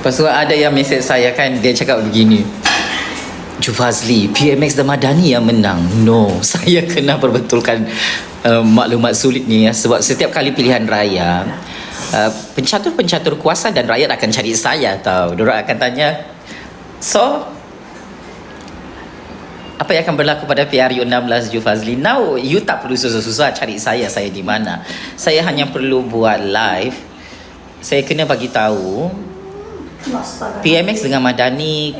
Lepas tu ada yang mesej saya kan, dia cakap begini, Jufazli, PMX dan Madani yang menang. No, saya kena perbetulkan maklumat sulit ni ya. Sebab setiap kali pilihan raya, pencatur-pencatur kuasa dan rakyat akan cari saya tahu. Diorang akan tanya, so apa yang akan berlaku pada PRU 16 Jufazli? Now you tak perlu susah-susah cari saya di mana. Saya hanya perlu buat live. Saya kena bagi tahu PMX dengan Madani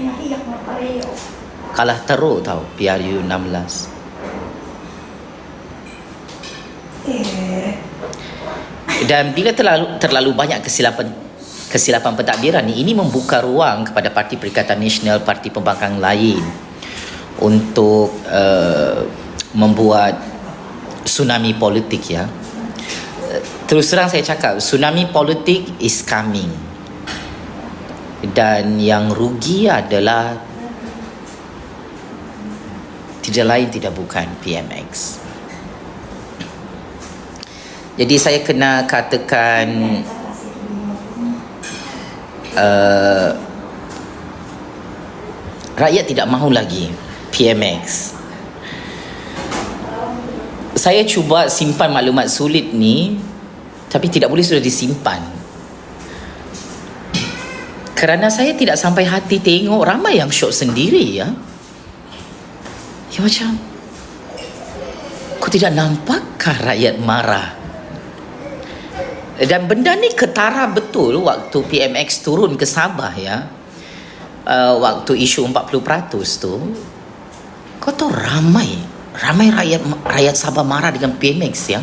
kalah teruk tau PRU 16. Dan bila terlalu banyak kesilapan pentadbiran ni, ini membuka ruang kepada Parti Perikatan Nasional, parti pembangkang lain untuk membuat tsunami politik ya. Terus terang saya cakap, tsunami politik is coming. Dan yang rugi adalah tidak lain tidak bukan PMX. Jadi saya kena katakan rakyat tidak mahu lagi PMX. Saya cuba simpan maklumat sulit ni, tapi tidak boleh sudah disimpan. Kerana saya tidak sampai hati tengok ramai yang syok sendiri ya. Ya macam, kau tidak nampakkah rakyat marah? Dan benda ni ketara betul waktu PMX turun ke Sabah ya. Waktu isu 40% tu, kau tahu ramai rakyat Sabah marah dengan PMX ya.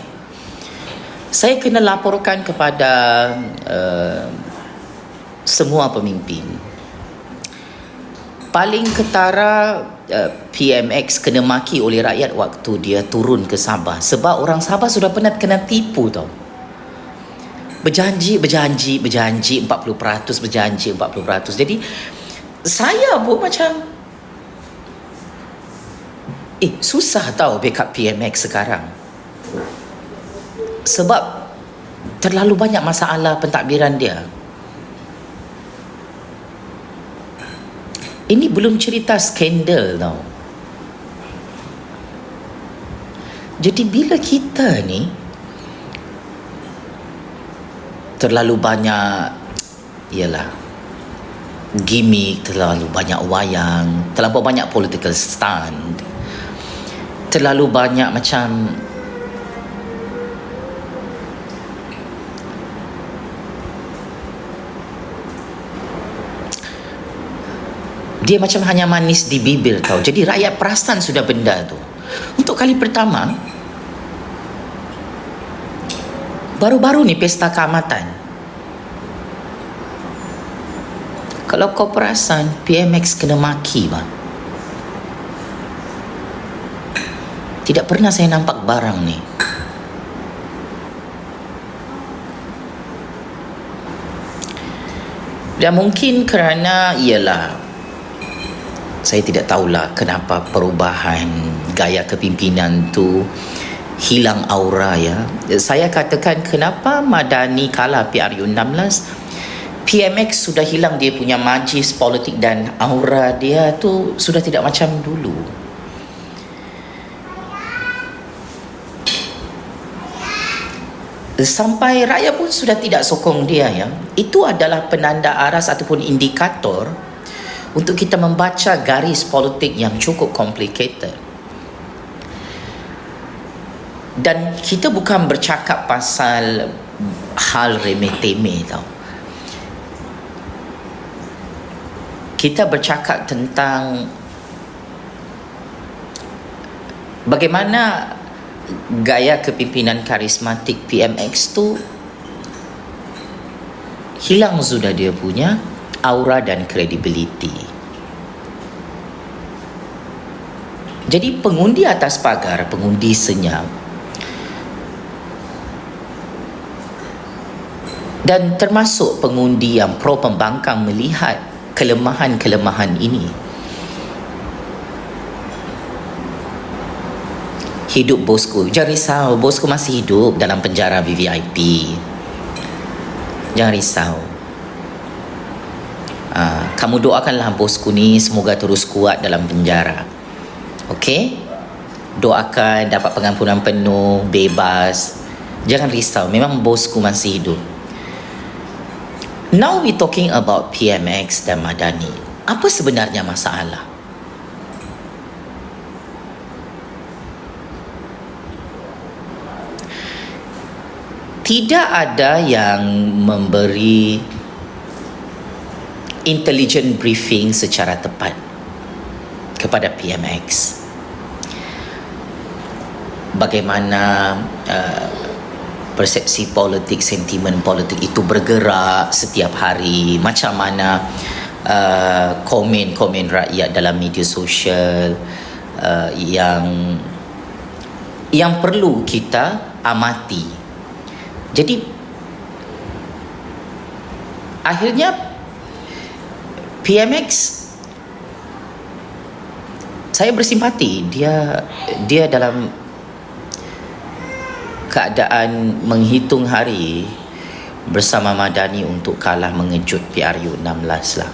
Saya kena laporkan kepada semua pemimpin. Paling ketara PMX kena maki oleh rakyat waktu dia turun ke Sabah. Sebab orang Sabah sudah pernah kena tipu tau. Berjanji 40%, berjanji 40%. Jadi saya pun macam susah tau backup PMX sekarang. Sebab terlalu banyak masalah pentadbiran dia. Ini belum cerita skandal tau. Jadi bila kita ni terlalu banyak gimmick, terlalu banyak wayang, terlalu banyak political stunt, terlalu banyak macam dia macam hanya manis di bibir tau. Jadi rakyat perasan sudah benda tu. Untuk kali pertama, baru-baru ni pesta keamatan, kalau kau perasan PMX kena maki bang. Tidak pernah saya nampak barang ni. Dan mungkin kerana saya tidak tahulah kenapa perubahan gaya kepimpinan tu hilang aura ya. Saya katakan kenapa Madani kalah PRU 16, PMX sudah hilang dia punya majlis politik dan aura dia tu sudah tidak macam dulu. Sampai rakyat pun sudah tidak sokong dia ya. Itu adalah penanda aras ataupun indikator untuk kita membaca garis politik yang cukup complicated. Dan kita bukan bercakap pasal hal remeh-temeh tau. Kita bercakap tentang bagaimana gaya kepimpinan karismatik PMX tu hilang sudah dia punya aura dan kredibiliti. Jadi pengundi atas pagar, pengundi senyap, dan termasuk pengundi yang pro pembangkang melihat kelemahan-kelemahan ini. Hidup bosku, jangan risau, bosku masih hidup dalam penjara VVIP. Jangan risau. Kamu doakanlah bosku ni semoga terus kuat dalam penjara. Okey? Doakan dapat pengampunan penuh, bebas. Jangan risau, memang bosku masih hidup. Now we talking about PMX dan Madani. Apa sebenarnya masalah? Tidak ada yang memberi intelligent briefing secara tepat kepada PMX. Bagaimana persepsi politik, sentimen politik itu bergerak setiap hari, macam mana komen-komen rakyat dalam media sosial yang perlu kita amati. Jadi akhirnya PMX, saya bersimpati, dia dalam keadaan menghitung hari bersama Madani untuk kalah mengejut PRU 16 lah.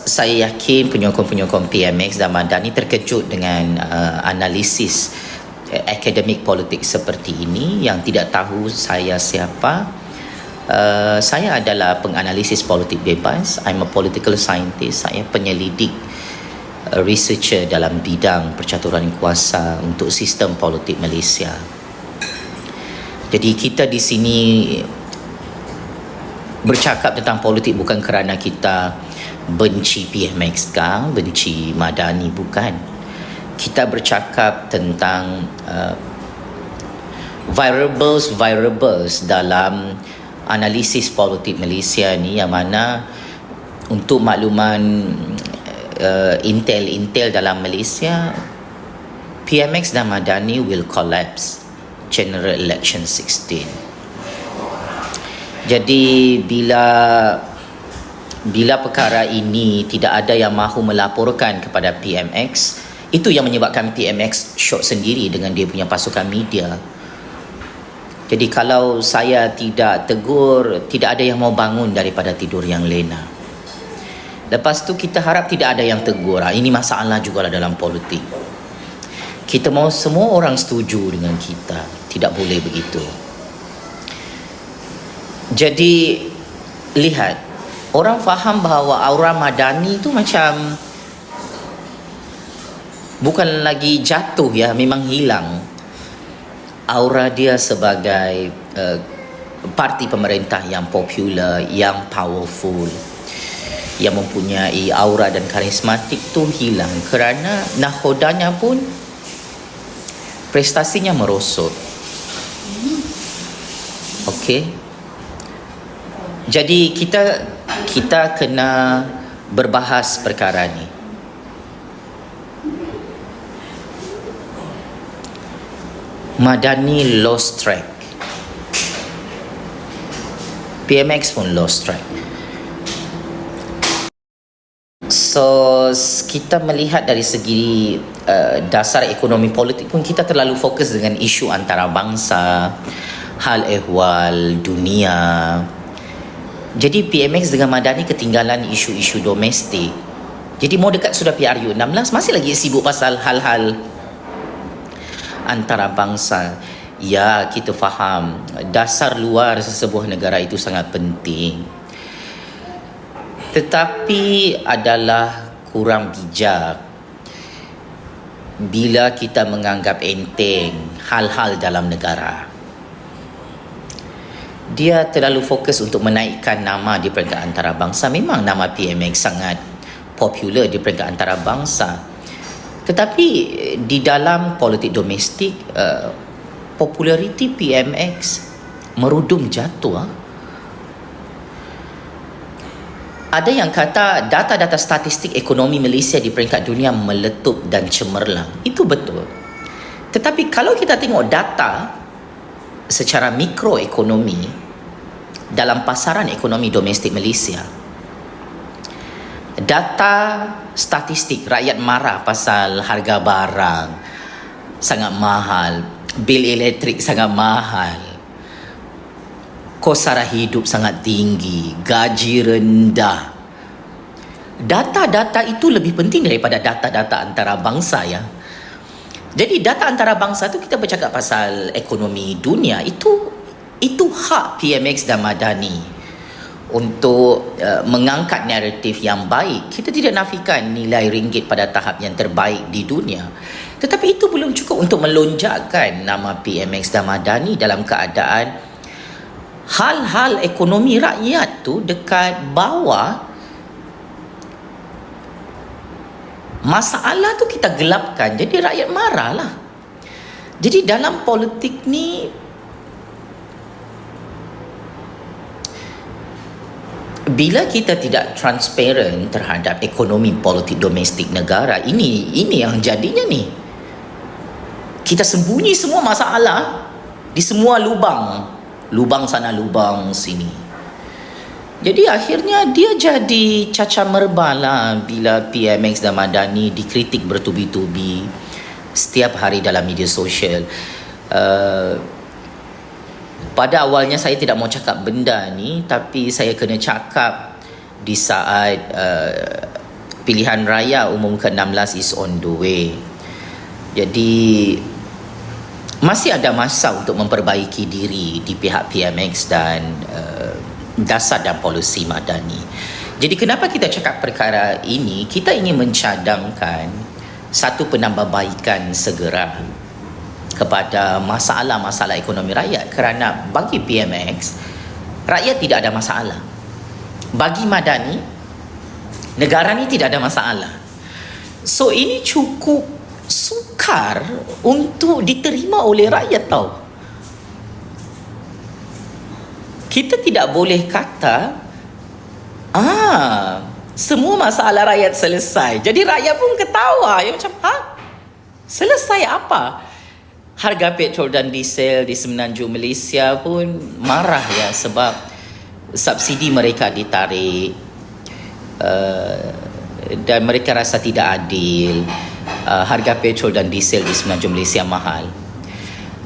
Saya yakin penyokong-penyokong PMX dan Madani terkejut dengan analisis akademik politik seperti ini. Yang tidak tahu saya siapa, saya adalah penganalisis politik bebas. I'm a political scientist. Saya penyelidik, researcher dalam bidang percaturan kuasa untuk sistem politik Malaysia. Jadi kita di sini bercakap tentang politik bukan kerana kita benci PMX kan, benci Madani, bukan. Kita bercakap tentang variables dalam analisis politik Malaysia ni, yang mana untuk makluman intel dalam Malaysia, PMX dan Madani will collapse General Election 16. Jadi bila perkara ini tidak ada yang mahu melaporkan kepada PMX, itu yang menyebabkan PMX shock sendiri dengan dia punya pasukan media. Jadi kalau saya tidak tegur, tidak ada yang mau bangun daripada tidur yang lena. Lepas tu kita harap tidak ada yang tegur. Ini masalah juga dalam politik. Kita mau semua orang setuju dengan kita. Tidak boleh begitu. Jadi lihat, orang faham bahawa aura Madani tu macam bukan lagi jatuh ya, memang hilang. Aura dia sebagai parti pemerintah yang popular, yang powerful, yang mempunyai aura dan karismatik tu hilang kerana nakhodanya pun prestasinya merosot. Okey. Jadi kita kena berbahas perkara ni. Madani lost track, PMX pun lost track. So kita melihat dari segi dasar ekonomi politik pun kita terlalu fokus dengan isu antarabangsa, hal ehwal dunia. Jadi PMX dengan Madani ketinggalan isu-isu domestik. Jadi mau dekat sudah PRU 16 masih lagi sibuk pasal hal-hal antarabangsa. Ya, kita faham dasar luar sesebuah negara itu sangat penting, tetapi adalah kurang bijak bila kita menganggap enteng hal-hal dalam negara. Dia terlalu fokus untuk menaikkan nama di peringkat antarabangsa. Memang nama PMX sangat popular di peringkat antarabangsa, tetapi di dalam politik domestik populariti PMX merudum jatuh. Ada yang kata data-data statistik ekonomi Malaysia di peringkat dunia meletup dan cemerlang. Itu betul. Tetapi kalau kita tengok data secara mikroekonomi dalam pasaran ekonomi domestik Malaysia, data statistik rakyat marah pasal harga barang sangat mahal, bil elektrik sangat mahal, kos sara hidup sangat tinggi, gaji rendah. Data-data itu lebih penting daripada data-data antarabangsa ya. Jadi data antarabangsa tu kita bercakap pasal ekonomi dunia, itu hak PMX dan Madani untuk mengangkat naratif yang baik. Kita tidak nafikan nilai ringgit pada tahap yang terbaik di dunia. Tetapi itu belum cukup untuk melonjakkan nama PMX dan Madani dalam keadaan hal-hal ekonomi rakyat tu dekat bawah. Masalah tu kita gelapkan, jadi rakyat marah lah. Jadi dalam politik ni, bila kita tidak transparent terhadap ekonomi politik domestik negara, ini yang jadinya ni. Kita sembunyi semua masalah di semua lubang sana, lubang sini. Jadi akhirnya dia jadi cacar merbah lah bila PMX dan Madani dikritik bertubi-tubi setiap hari dalam media sosial. Pada awalnya saya tidak mau cakap benda ni, tapi saya kena cakap di saat pilihan raya umum ke-16 is on the way. Jadi masih ada masa untuk memperbaiki diri di pihak PMX dan dasar dan polisi Madani. Jadi kenapa kita cakap perkara ini? Kita ingin mencadangkan satu penambahbaikan segera kepada masalah-masalah ekonomi rakyat, kerana bagi PMX rakyat tidak ada masalah. Bagi Madani, negara ni tidak ada masalah. So ini cukup sukar untuk diterima oleh rakyat tau. Kita tidak boleh kata semua masalah rakyat selesai. Jadi rakyat pun ketawa. Ya, macam, selesai apa? Harga petrol dan diesel di semenanjung Malaysia pun marah ya, sebab subsidi mereka ditarik dan mereka rasa tidak adil. Harga petrol dan diesel di semenanjung Malaysia mahal.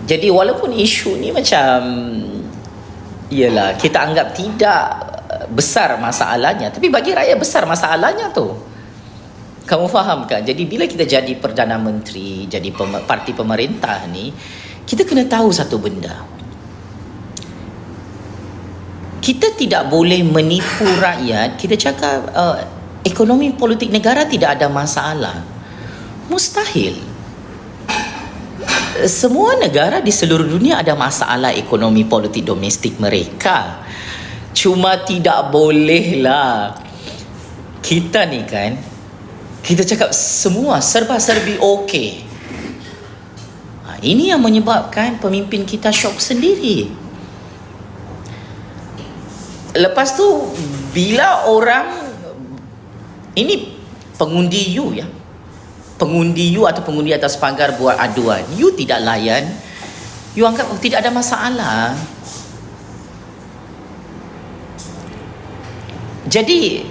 Jadi walaupun isu ni macam, yelah, kita anggap tidak besar masalahnya, tapi bagi rakyat besar masalahnya tu. Kamu faham kan? Jadi bila kita jadi Perdana Menteri, jadi parti pemerintah ni, kita kena tahu satu benda. Kita tidak boleh menipu rakyat. Kita cakap ekonomi politik negara tidak ada masalah. Mustahil. Semua negara di seluruh dunia ada masalah ekonomi politik domestik mereka. Cuma tidak bolehlah kita ni kan, kita cakap semua serba-serbi okey. Ini yang menyebabkan pemimpin kita syok sendiri. Lepas tu bila orang, ini pengundi you ya, pengundi you atau pengundi atas pagar buat aduan, you tidak layan, you anggap tidak ada masalah. Jadi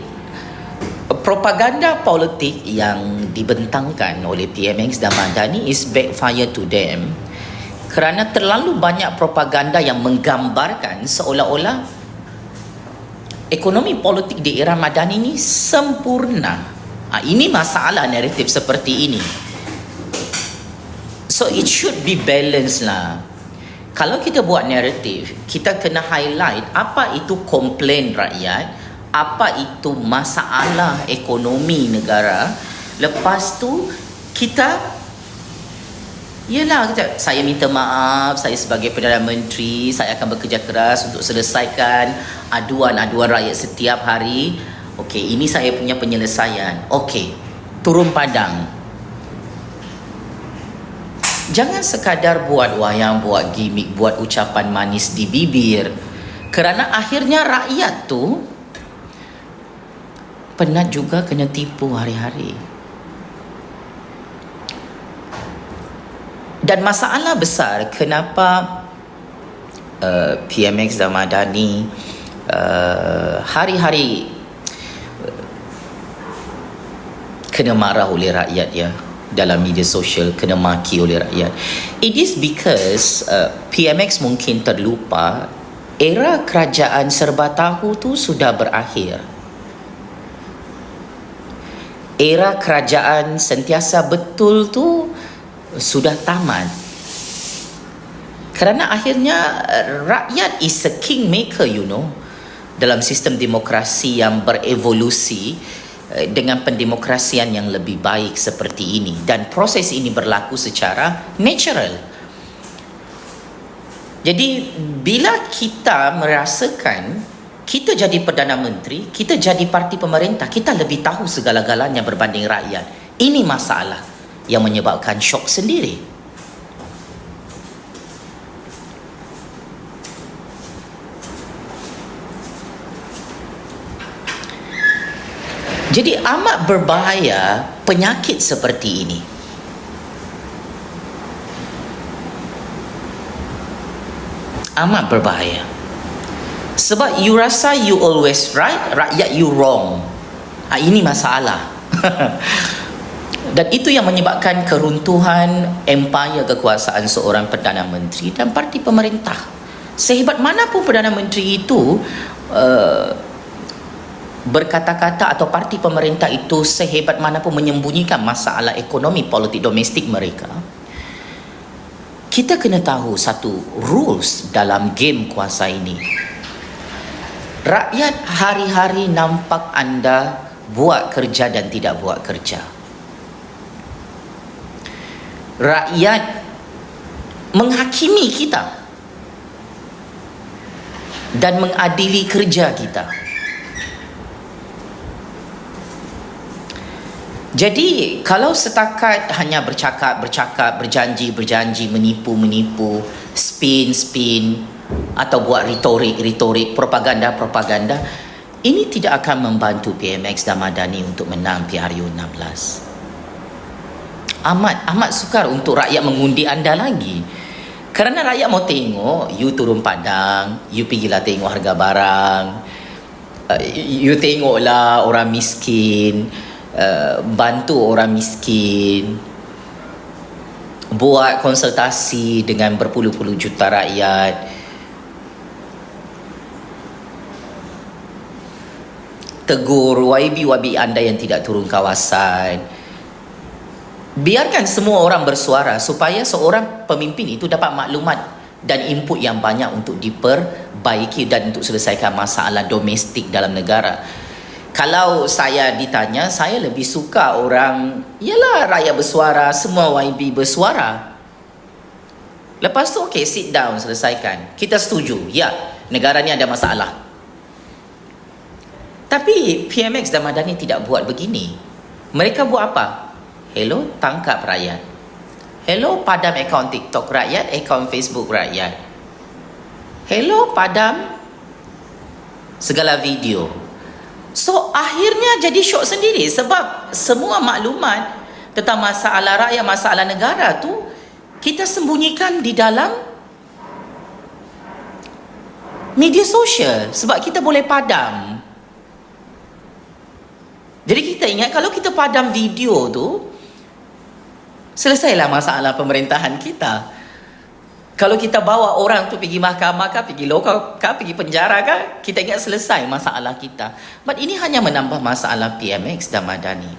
propaganda politik yang dibentangkan oleh PMX dan Madani is backfire to them, kerana terlalu banyak propaganda yang menggambarkan seolah-olah ekonomi politik di era Madani ini sempurna. Ini masalah naratif seperti ini. So it should be balanced lah. Kalau kita buat naratif, kita kena highlight apa itu komplain rakyat, apa itu masalah ekonomi negara. Lepas tu kita, yelah, saya minta maaf, saya sebagai Perdana Menteri, saya akan bekerja keras untuk selesaikan aduan-aduan rakyat setiap hari. Okey, ini saya punya penyelesaian. Okey, turun padang. Jangan sekadar buat wayang, buat gimmick, buat ucapan manis di bibir. Kerana akhirnya rakyat tu penat juga kena tipu hari-hari. Dan masalah besar kenapa PMX dan Madani hari-hari kena marah oleh rakyat ya, dalam media sosial, kena maki oleh rakyat. It is because PMX mungkin terlupa Era kerajaan serba tahu tu sudah berakhir. Era kerajaan sentiasa betul tu sudah tamat. Kerana akhirnya rakyat is a kingmaker, dalam sistem demokrasi yang berevolusi dengan pendemokrasian yang lebih baik seperti ini, dan proses ini berlaku secara natural. Jadi bila kita merasakan kita jadi Perdana Menteri, kita jadi parti pemerintah, kita lebih tahu segala-galanya berbanding rakyat. Ini masalah yang menyebabkan syok sendiri. Jadi amat berbahaya penyakit seperti ini. Amat berbahaya. Sebab you rasa you always right, rakyat you wrong. Ini masalah. Dan itu yang menyebabkan keruntuhan empayar kekuasaan seorang Perdana Menteri dan parti pemerintah. Sehebat manapun Perdana Menteri itu berkata-kata, atau parti pemerintah itu sehebat manapun menyembunyikan masalah ekonomi politik domestik mereka, kita kena tahu satu rules dalam game kuasa ini. Rakyat hari-hari nampak anda buat kerja dan tidak buat kerja. Rakyat menghakimi kita dan mengadili kerja kita. Jadi kalau setakat hanya bercakap, berjanji, menipu, spin, atau buat retorik, propaganda, ini tidak akan membantu PMX dan Madani untuk menang PRU 16. Amat sukar untuk rakyat mengundi anda lagi. Kerana rakyat mau tengok you turun padang, you pergilah tengok harga barang, you tengoklah orang miskin, bantu orang miskin, buat konsultasi dengan berpuluh-puluh juta rakyat, tegur YB anda yang tidak turun kawasan. Biarkan semua orang bersuara supaya seorang pemimpin itu dapat maklumat dan input yang banyak untuk diperbaiki dan untuk selesaikan masalah domestik dalam negara. Kalau saya ditanya, saya lebih suka orang, rakyat bersuara, semua YB bersuara. Lepas tu, okay, sit down, selesaikan. Kita setuju, negara ni ada masalah. Tapi PMX dan Madani tidak buat begini. Mereka buat apa? Hello, tangkap rakyat. Hello, padam akaun TikTok rakyat, akaun Facebook rakyat. Hello, padam segala video. So akhirnya jadi syok sendiri, sebab semua maklumat tentang masalah rakyat, masalah negara tu kita sembunyikan di dalam media sosial sebab kita boleh padam. Jadi kita ingat kalau kita padam video tu, selesailah masalah pemerintahan kita. Kalau kita bawa orang tu pergi mahkamah kah, pergi lokal kah, pergi penjara kah, kita ingat selesai masalah kita. But ini hanya menambah masalah PMX dan Madani.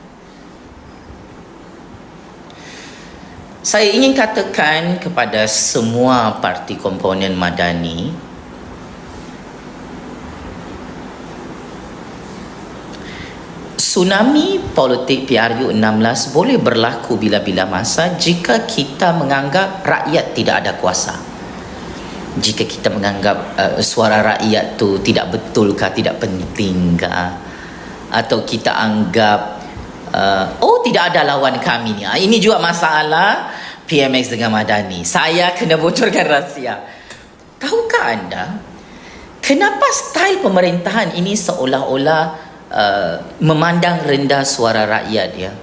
Saya ingin katakan kepada semua parti komponen Madani, tsunami politik PRU 16 boleh berlaku bila-bila masa jika kita menganggap rakyat tidak ada kuasa. Jika kita menganggap suara rakyat tu tidak betulkah, tidak pentingkah, atau kita anggap tidak ada lawan kami ni. Ini juga masalah PMX dengan Madani. Saya kena bocorkan rahsia. Tahukah anda kenapa style pemerintahan ini seolah-olah memandang rendah suara rakyat,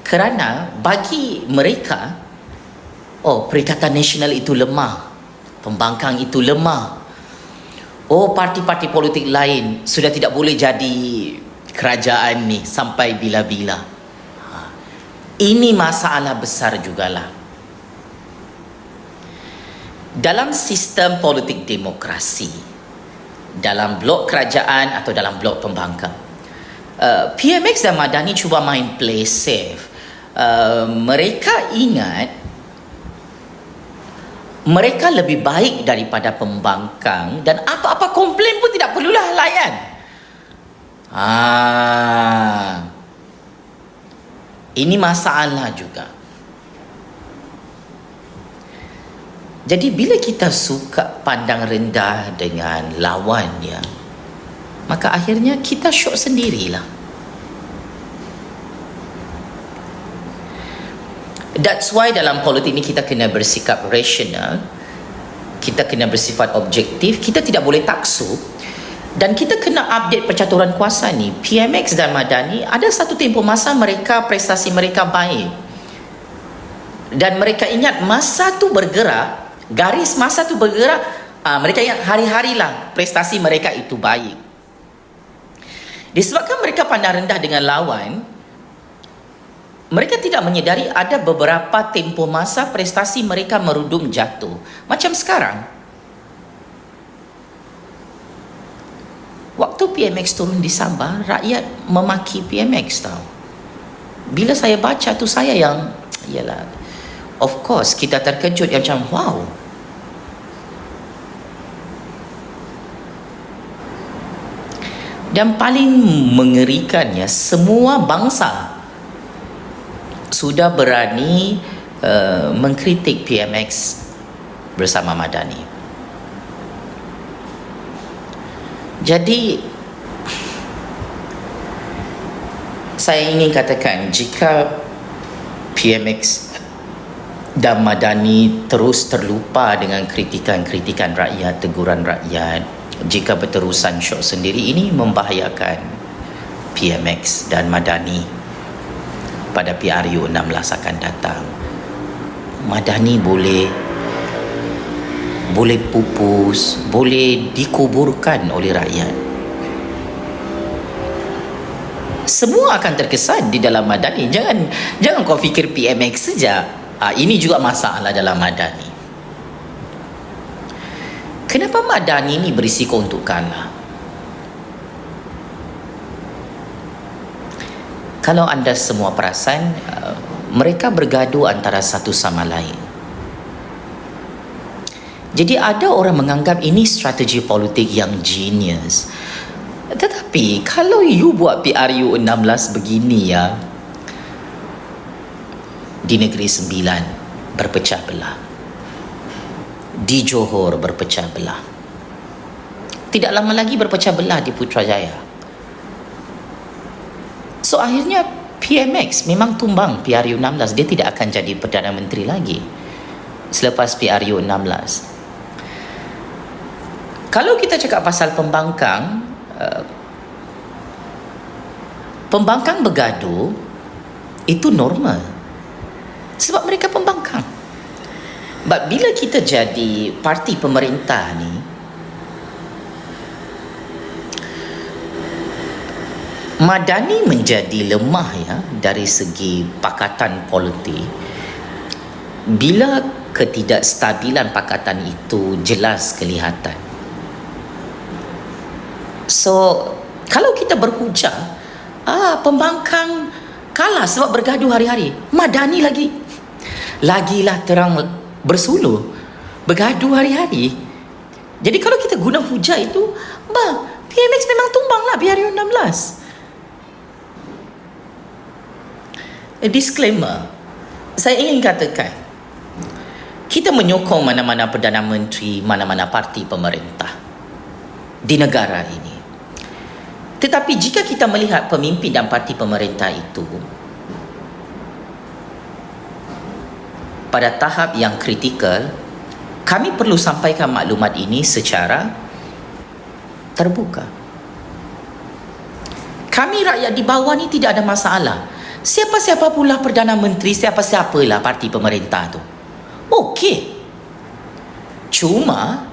Kerana bagi mereka, Perikatan Nasional itu lemah, pembangkang itu lemah, parti-parti politik lain sudah tidak boleh jadi kerajaan ni sampai bila-bila. Ini masalah besar jugalah. dalam sistem politik demokrasi, dalam blok kerajaan atau dalam blok pembangkang, PMX dan Madani cuba main play safe. Mereka ingat mereka lebih baik daripada pembangkang dan apa-apa komplain pun tidak perlulah layan. Ini masalah juga. Jadi bila kita suka pandang rendah dengan lawannya, maka akhirnya kita syok sendirilah. That's why dalam politik ni kita kena bersikap rasional, kita kena bersifat objektif, kita tidak boleh taksub, dan kita kena update percaturan kuasa ni. PMX dan Madani ada satu tempoh masa mereka prestasi mereka baik, dan mereka ingat masa tu bergerak, garis masa tu bergerak, mereka ingat hari-harilah prestasi mereka itu baik. Disebabkan mereka pandang rendah dengan lawan, mereka tidak menyedari ada beberapa tempoh masa prestasi mereka merudum jatuh. Macam sekarang, waktu PMX turun di Sabah, rakyat memaki PMX tau. Bila saya baca tu, saya yang, yalah, of course kita terkejut, yang macam wow. Dan paling mengerikannya, semua bangsa sudah berani mengkritik PMX bersama Madani. Jadi saya ingin katakan, jika PMX dan Madani terus terlupa dengan kritikan-kritikan rakyat, teguran rakyat, jika berterusan syok sendiri, ini membahayakan PMX dan Madani pada PRU 16 akan datang. Madani boleh pupus, boleh dikuburkan oleh rakyat. Semua akan terkesan di dalam Madani. Jangan kau fikir PMX saja. Ini juga masalah dalam Madani. Kenapa Madani ni berisiko untuk kalah? Kalau anda semua perasan, mereka bergaduh antara satu sama lain. Jadi ada orang menganggap ini strategi politik yang genius. Tetapi kalau you buat PRU 16 begini ya, di Negeri Sembilan berpecah belah, di Johor berpecah belah, tidak lama lagi berpecah belah di Putrajaya. So akhirnya PMX memang tumbang PRU 16. Dia tidak akan jadi Perdana Menteri lagi selepas PRU 16. Kalau kita cakap pasal pembangkang, pembangkang bergaduh itu normal, sebab mereka pembangkang. But bila kita jadi parti pemerintah ni, Madani menjadi lemah ya dari segi pakatan politik bila ketidakstabilan pakatan itu jelas kelihatan. So kalau kita berhujah pembangkang kalah sebab bergaduh hari-hari, Madani lagilah terang bersuluh bergaduh hari-hari. Jadi kalau kita guna hujah itu, PMX memang tumbanglah PRU 16. Disclaimer, saya ingin katakan, kita menyokong mana-mana Perdana Menteri, mana-mana parti pemerintah di negara ini. Tetapi jika kita melihat pemimpin dan parti pemerintah itu pada tahap yang kritikal, kami perlu sampaikan maklumat ini secara terbuka. Kami rakyat di bawah ni tidak ada masalah. Siapa-siapa pula Perdana Menteri, siapa-siapalah parti pemerintah tu, okey. Cuma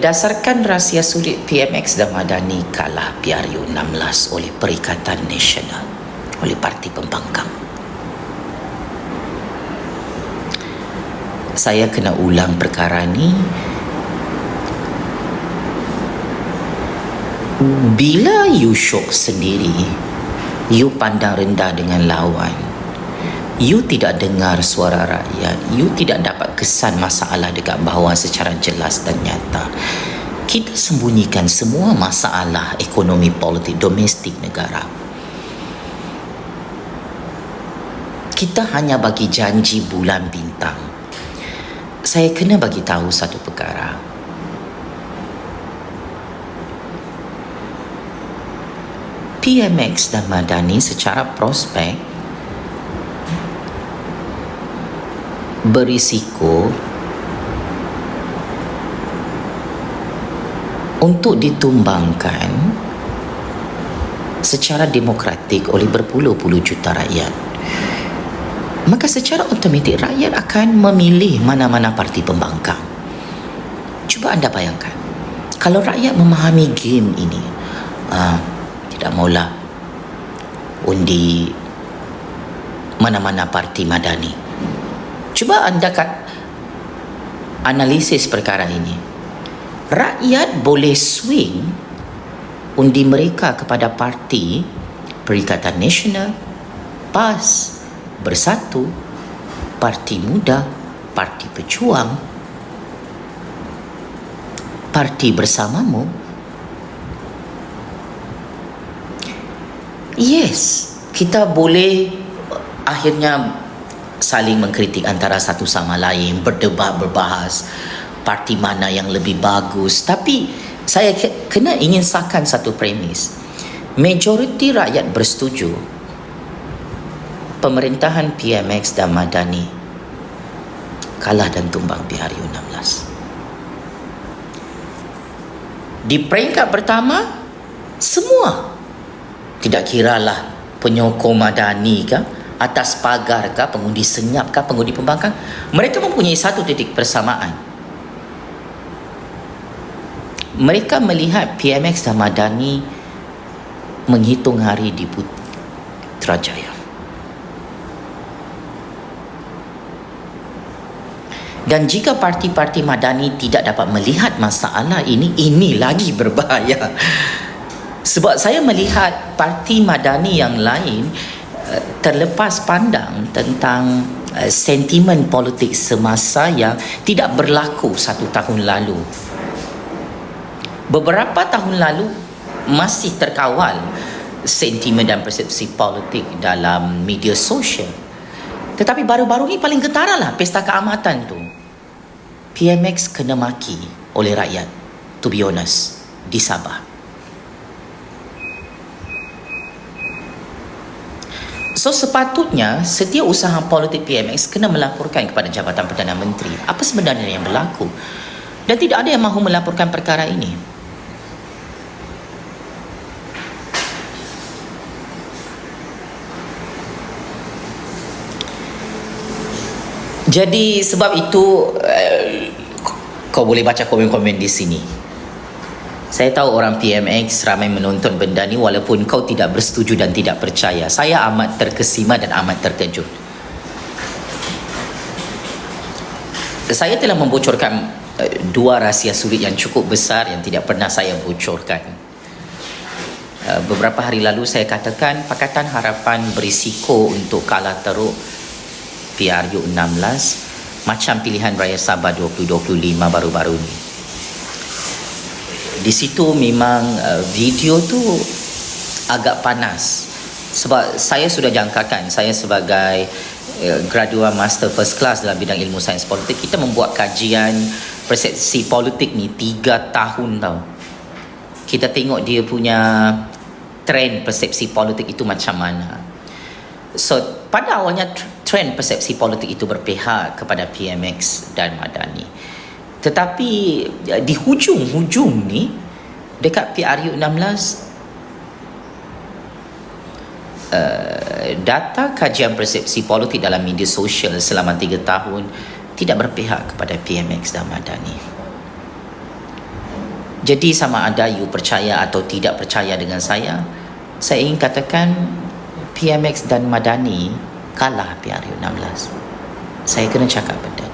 Berdasarkan rahsia sulit, PMX dan Madani kalah PRU16 oleh Perikatan Nasional, oleh Parti Pembangkang. Saya kena ulang perkara ni. Bila you syok sendiri, you pandang rendah dengan lawan, you tidak dengar suara rakyat, you tidak dapat kesan masalah dekat bawah secara jelas dan nyata. Kita sembunyikan semua masalah ekonomi politik domestik negara. Kita hanya bagi janji bulan bintang. Saya kena bagi tahu satu perkara. PMX dan Madani secara prospek berisiko untuk ditumbangkan secara demokratik oleh berpuluh-puluh juta rakyat. Maka secara automatik rakyat akan memilih mana-mana parti pembangkang. Cuba anda bayangkan, kalau rakyat memahami game ini, tidak maulah undi mana-mana parti Madani. Cuba anda analisis perkara ini. Rakyat boleh swing undi mereka kepada parti Perikatan Nasional, PAS, Bersatu, Parti Muda, Parti Pejuang, Parti Bersamamu. Yes, kita boleh akhirnya saling mengkritik antara satu sama lain, berdebat, berbahas parti mana yang lebih bagus. Tapi saya ingin sahkan satu premis. Majoriti rakyat bersetuju pemerintahan PMX dan Madani kalah dan tumbang PRU16. Di peringkat pertama, semua, tidak kiralah penyokong Madani kah, atas pagar kah, pengundi senyap kah, pengundi pembangkang, mereka mempunyai satu titik persamaan. Mereka melihat PMX dan Madani menghitung hari di Putrajaya. Dan jika parti-parti Madani tidak dapat melihat masalah ini lagi berbahaya. Sebab saya melihat parti Madani yang lain terlepas pandang tentang sentimen politik semasa yang tidak berlaku 1 tahun lalu. Beberapa tahun lalu masih terkawal sentimen dan persepsi politik dalam media sosial. Tetapi baru-baru ni paling getara lah pesta keamatan tu. PMX kena maki oleh rakyat, to be honest, di Sabah. So sepatutnya setiausaha politik PMX kena melaporkan kepada Jabatan Perdana Menteri apa sebenarnya yang berlaku. Dan tidak ada yang mahu melaporkan perkara ini. Jadi sebab itu kau boleh baca komen-komen di sini. Saya tahu orang PMX ramai menonton benda ni walaupun kau tidak bersetuju dan tidak percaya. Saya amat terkesima dan amat terkejut. Saya telah membocorkan 2 rahsia sulit yang cukup besar yang tidak pernah saya bocorkan. Beberapa hari lalu saya katakan Pakatan Harapan berisiko untuk kalah teruk PRU16 macam pilihan raya Sabah 2025 baru-baru ni. Di situ memang video tu agak panas sebab saya sudah jangkakan, saya sebagai graduan master first class dalam bidang ilmu sains politik, kita membuat kajian persepsi politik ni 3 tahun tau. Kita tengok dia punya trend persepsi politik itu macam mana. So pada awalnya trend persepsi politik itu berpihak kepada PMX dan Madani. Tetapi di hujung-hujung ni dekat PRU16 data kajian persepsi politik dalam media sosial selama 3 tahun tidak berpihak kepada PMX dan Madani. Jadi sama ada you percaya atau tidak percaya dengan saya ingin katakan PMX dan Madani kalah PRU 16. Saya kena cakap benda